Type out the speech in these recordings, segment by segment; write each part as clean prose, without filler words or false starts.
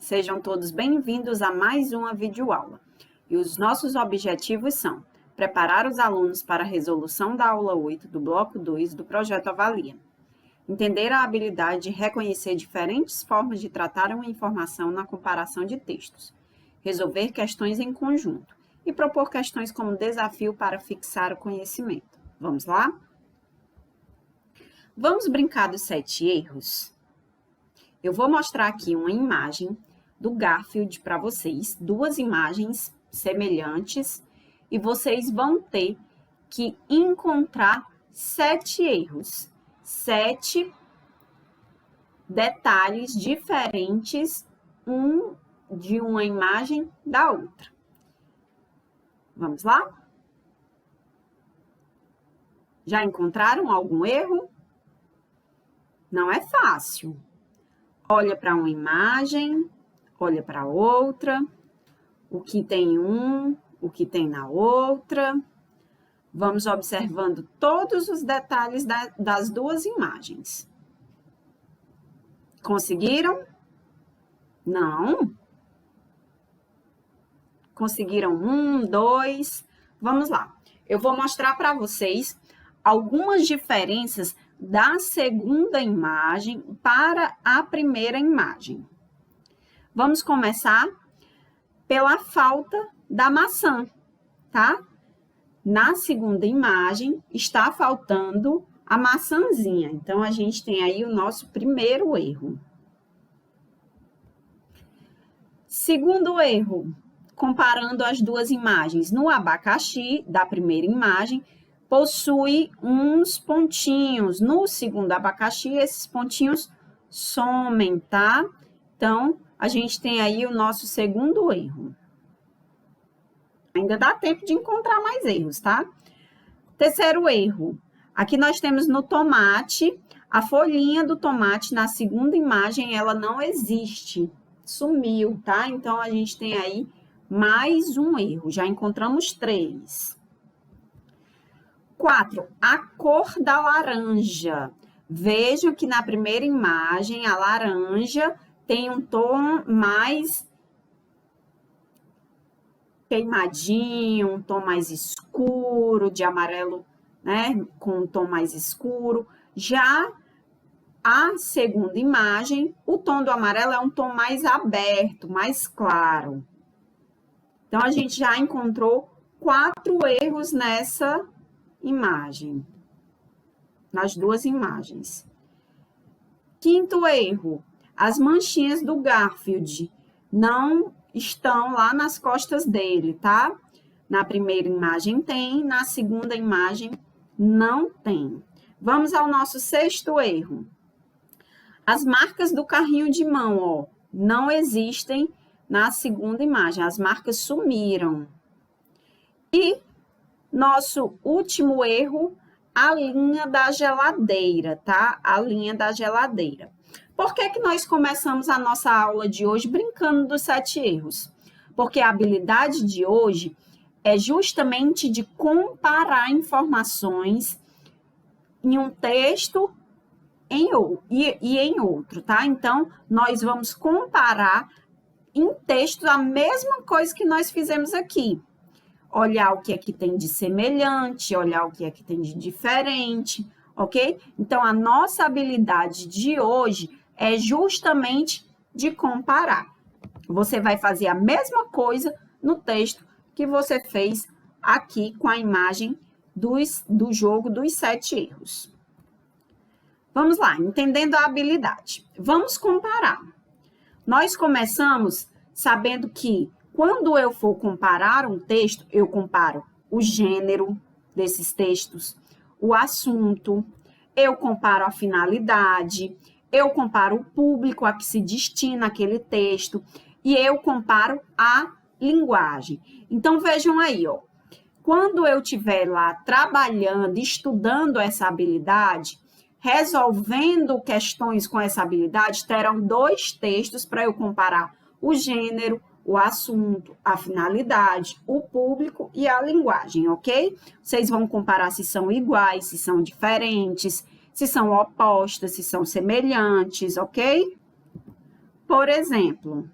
Sejam todos bem-vindos a mais uma videoaula. E os nossos objetivos são preparar os alunos para a resolução da aula 8 do bloco 2 do projeto Avalia, entender a habilidade de reconhecer diferentes formas de tratar uma informação na comparação de textos, resolver questões em conjunto e propor questões como desafio para fixar o conhecimento. Vamos lá? Vamos brincar dos 7 erros? Eu vou mostrar aqui uma imagem do Garfield para vocês, 2 imagens semelhantes, e vocês vão ter que encontrar 7 erros, 7 detalhes diferentes de uma imagem da outra. Vamos lá? Já encontraram algum erro? Não é fácil. Olha para uma imagem, olha para outra, o que tem o que tem na outra. Vamos observando todos os detalhes das 2 imagens. Conseguiram? Não? Conseguiram 1, 2? Vamos lá. Eu vou mostrar para vocês algumas diferenças da segunda imagem para a primeira imagem. Vamos começar pela falta da maçã, tá? Na segunda imagem está faltando a maçãzinha. Então, a gente tem aí o nosso primeiro erro. Segundo erro, comparando as 2 imagens, no abacaxi da primeira imagem, possui uns pontinhos. No segundo abacaxi, esses pontinhos somem, tá? Então, a gente tem aí o nosso segundo erro. Ainda dá tempo de encontrar mais erros, tá? Terceiro erro. Aqui nós temos no tomate, a folhinha do tomate na segunda imagem, ela não existe. Sumiu, tá? Então, a gente tem aí mais um erro. Já encontramos 3. 4, a cor da laranja. Vejam que na primeira imagem, a laranja tem um tom mais queimadinho, um tom mais escuro, de amarelo, né, com um tom mais escuro. Já a segunda imagem, o tom do amarelo é um tom mais aberto, mais claro. Então, a gente já encontrou 4 erros nessa imagem, nas 2 imagens. Quinto erro, as manchinhas do Garfield não estão lá nas costas dele, tá? Na primeira imagem tem, na segunda imagem não tem. Vamos ao nosso 6º erro. As marcas do carrinho de mão, ó, não existem na segunda imagem, as marcas sumiram. E nosso último erro, a linha da geladeira, tá? A linha da geladeira. Por que nós começamos a nossa aula de hoje brincando dos 7 erros? Porque a habilidade de hoje é justamente de comparar informações em um texto e em outro, tá? Então, nós vamos comparar em texto a mesma coisa que nós fizemos aqui. Olhar o que é que tem de semelhante, olhar o que é que tem de diferente, ok? Então, a nossa habilidade de hoje é justamente de comparar. Você vai fazer a mesma coisa no texto que você fez aqui com a imagem do jogo dos 7 erros. Vamos lá, entendendo a habilidade. Vamos comparar. Nós começamos sabendo que quando eu for comparar um texto, eu comparo o gênero desses textos, o assunto, eu comparo a finalidade, eu comparo o público a que se destina aquele texto e eu comparo a linguagem. Então, vejam aí, ó, quando eu estiver lá trabalhando, estudando essa habilidade, resolvendo questões com essa habilidade, terão 2 textos para eu comparar o gênero, o assunto, a finalidade, o público e a linguagem, ok? Vocês vão comparar se são iguais, se são diferentes, se são opostas, se são semelhantes, ok? Por exemplo,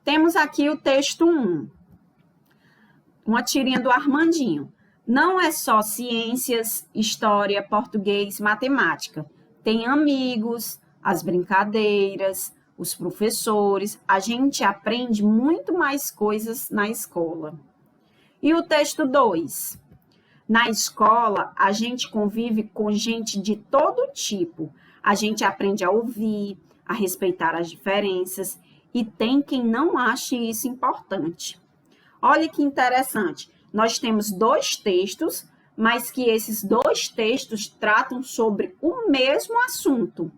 Temos aqui o texto 1, uma tirinha do Armandinho. Não é só ciências, história, português, matemática. Tem amigos, as brincadeiras, os professores. A gente aprende muito mais coisas na escola. E o texto 2. Na escola, a gente convive com gente de todo tipo. A gente aprende a ouvir, a respeitar as diferenças. E tem quem não ache isso importante. Olha que interessante. Nós temos 2 textos, mas que esses 2 textos tratam sobre o mesmo assunto.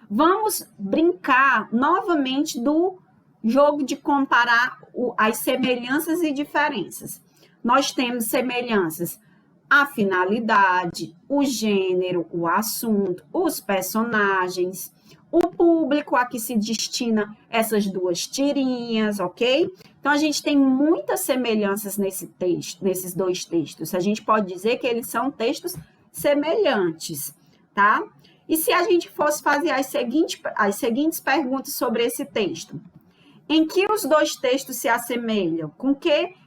Vamos brincar novamente do jogo de comparar as semelhanças e diferenças. Nós temos semelhanças: a finalidade, o gênero, o assunto, os personagens, o público a que se destina essas 2 tirinhas, ok? Então, a gente tem muitas semelhanças nesses 2 textos. A gente pode dizer que eles são textos semelhantes, tá? E se a gente fosse fazer as seguintes perguntas sobre esse texto? Em que os 2 textos se assemelham?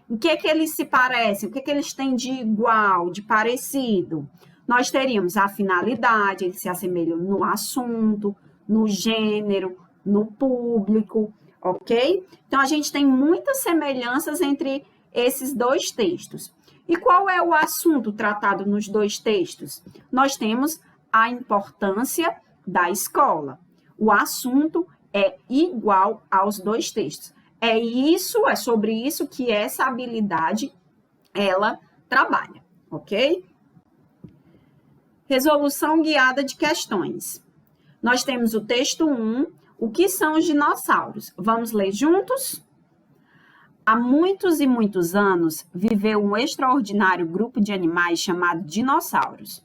Em que eles se parecem? O que eles têm de igual, de parecido? Nós teríamos a finalidade, eles se assemelham no assunto, no gênero, no público, ok? Então, a gente tem muitas semelhanças entre esses 2 textos. E qual é o assunto tratado nos 2 textos? Nós temos a importância da escola. O assunto é igual aos 2 textos. É sobre isso que essa habilidade, ela trabalha, ok? Resolução guiada de questões. Nós temos o texto 1, o que são os dinossauros? Vamos ler juntos? Há muitos e muitos anos, viveu um extraordinário grupo de animais chamado dinossauros.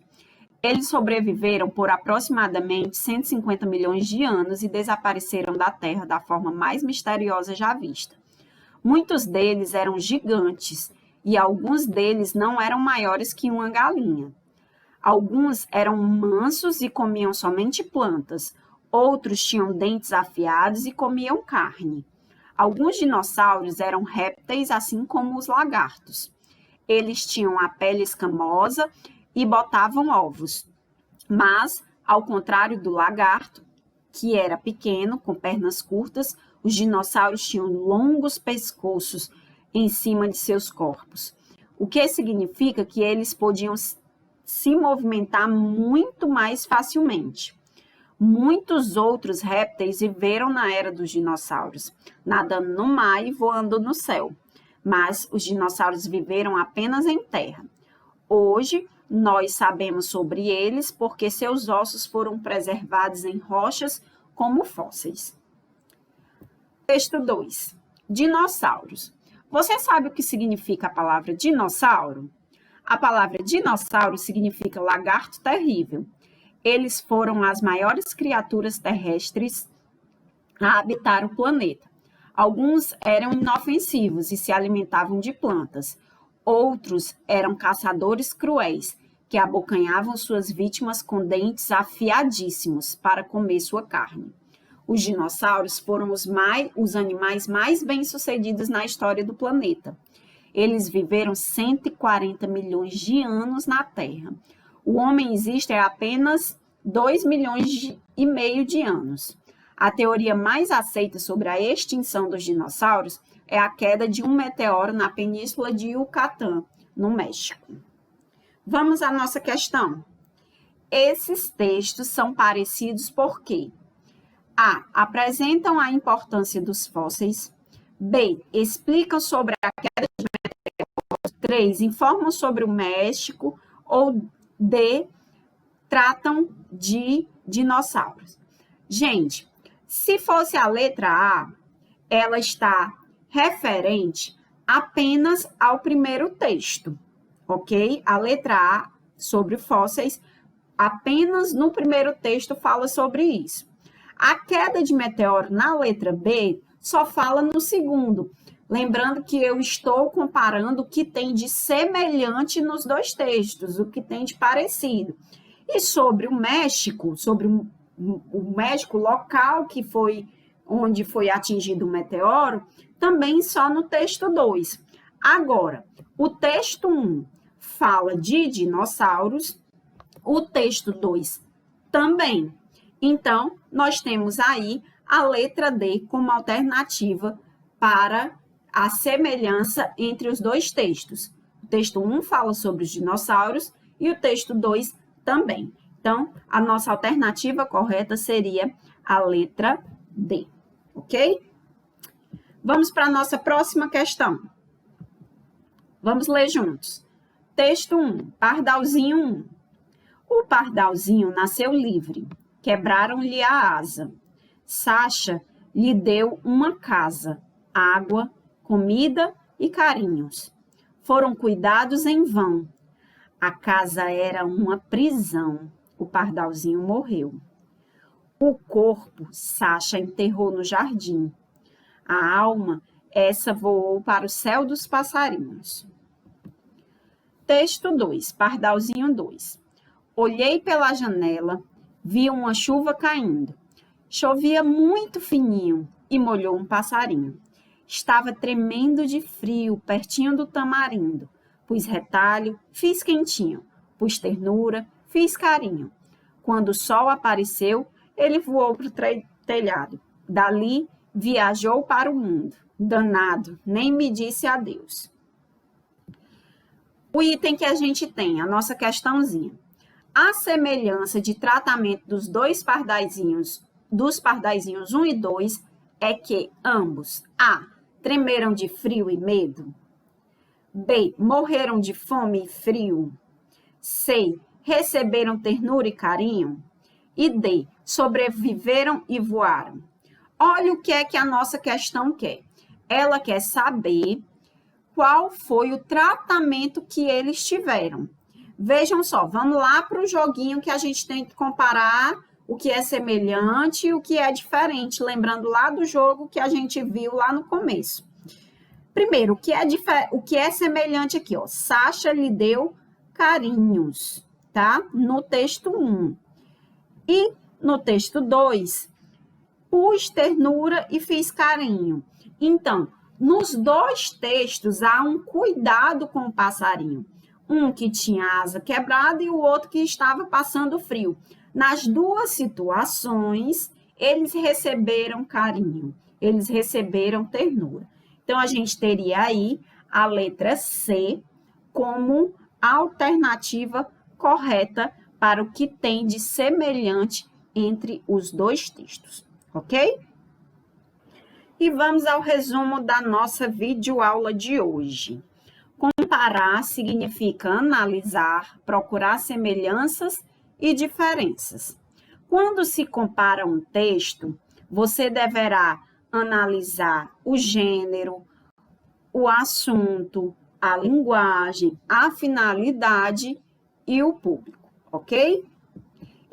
Eles sobreviveram por aproximadamente 150 milhões de anos e desapareceram da Terra da forma mais misteriosa já vista. Muitos deles eram gigantes e alguns deles não eram maiores que uma galinha. Alguns eram mansos e comiam somente plantas. Outros tinham dentes afiados e comiam carne. Alguns dinossauros eram répteis, assim como os lagartos. Eles tinham a pele escamosa e botavam ovos. Mas, ao contrário do lagarto, que era pequeno, com pernas curtas, os dinossauros tinham longos pescoços em cima de seus corpos. O que significa que eles podiam se movimentar muito mais facilmente. Muitos outros répteis viveram na era dos dinossauros, nadando no mar e voando no céu. Mas os dinossauros viveram apenas em terra. Hoje, nós sabemos sobre eles porque seus ossos foram preservados em rochas como fósseis. Texto 2. Dinossauros. Você sabe o que significa a palavra dinossauro? A palavra dinossauro significa lagarto terrível. Eles foram as maiores criaturas terrestres a habitar o planeta. Alguns eram inofensivos e se alimentavam de plantas. Outros eram caçadores cruéis, que abocanhavam suas vítimas com dentes afiadíssimos para comer sua carne. Os dinossauros foram os animais mais bem-sucedidos na história do planeta. Eles viveram 140 milhões de anos na Terra. O homem existe há apenas 2,5 milhões de anos. A teoria mais aceita sobre a extinção dos dinossauros é a queda de um meteoro na península de Yucatán, no México. Vamos à nossa questão. Esses textos são parecidos porque A. Apresentam a importância dos fósseis. B. Explicam sobre a queda de meteoros. 3. Informam sobre o México. Ou D. Tratam de dinossauros. Gente, se fosse a letra A, ela está referente apenas ao primeiro texto, ok? A letra A, sobre fósseis, apenas no primeiro texto fala sobre isso. A queda de meteoro na letra B só fala no segundo. Lembrando que eu estou comparando o que tem de semelhante nos 2 textos, o que tem de parecido. E sobre o México, sobre o México, local que foi onde foi atingido o meteoro, também só no texto 2. Agora, o texto 1 fala de dinossauros, o texto 2 também. Então, nós temos aí a letra D como alternativa para a semelhança entre os dois textos. O texto 1 fala sobre os dinossauros e o texto 2 também. Então, a nossa alternativa correta seria a letra D, ok? Vamos para a nossa próxima questão. Vamos ler juntos. Texto 1, Pardalzinho 1. O pardalzinho nasceu livre, quebraram-lhe a asa. Sacha lhe deu uma casa, água, comida e carinhos. Foram cuidados em vão. A casa era uma prisão. O pardalzinho morreu. O corpo Sacha enterrou no jardim. A alma, essa voou para o céu dos passarinhos. Texto 2, Pardalzinho 2. Olhei pela janela, vi uma chuva caindo. Chovia muito fininho e molhou um passarinho. Estava tremendo de frio, pertinho do tamarindo. Pus retalho, fiz quentinho. Pus ternura, fiz carinho. Quando o sol apareceu, ele voou para o telhado. Dali, viajou para o mundo. Danado, nem me disse adeus. O item que a gente tem, a nossa questãozinha. A semelhança de tratamento dos pardaizinhos 1 e 2 é que ambos A. Tremeram de frio e medo. B. Morreram de fome e frio. C. Receberam ternura e carinho. E D. Sobreviveram e voaram. Olha o que é que a nossa questão quer. Ela quer saber qual foi o tratamento que eles tiveram. Vejam só, vamos lá para o joguinho que a gente tem que comparar o que é semelhante e o que é diferente, lembrando lá do jogo que a gente viu lá no começo. Primeiro, o que é semelhante aqui, ó? Sacha lhe deu carinhos, tá? No texto 1. E no texto 2, pus ternura e fiz carinho. Então, nos dois textos há um cuidado com o passarinho. Um que tinha asa quebrada e o outro que estava passando frio. Nas duas situações, eles receberam carinho, eles receberam ternura. Então, a gente teria aí a letra C como alternativa correta para o que tem de semelhante entre os dois textos, ok? E vamos ao resumo da nossa videoaula de hoje. Comparar significa analisar, procurar semelhanças e diferenças. Quando se compara um texto, você deverá analisar o gênero, o assunto, a linguagem, a finalidade e o público, ok?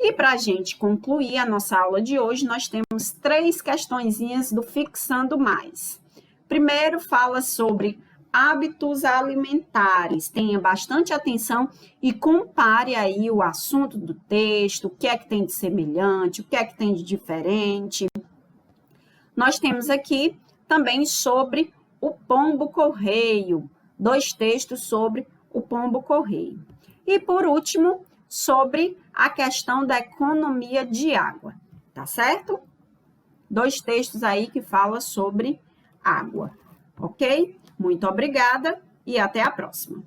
E para a gente concluir a nossa aula de hoje, nós temos 3 questõezinhas do Fixando Mais. Primeiro, fala sobre hábitos alimentares. Tenha bastante atenção e compare aí o assunto do texto, o que é que tem de semelhante, o que é que tem de diferente. Nós temos aqui também sobre o pombo-correio, 2 textos sobre o pombo-correio. E por último, sobre a questão da economia de água, tá certo? 2 textos aí que falam sobre água, ok? Muito obrigada e até a próxima.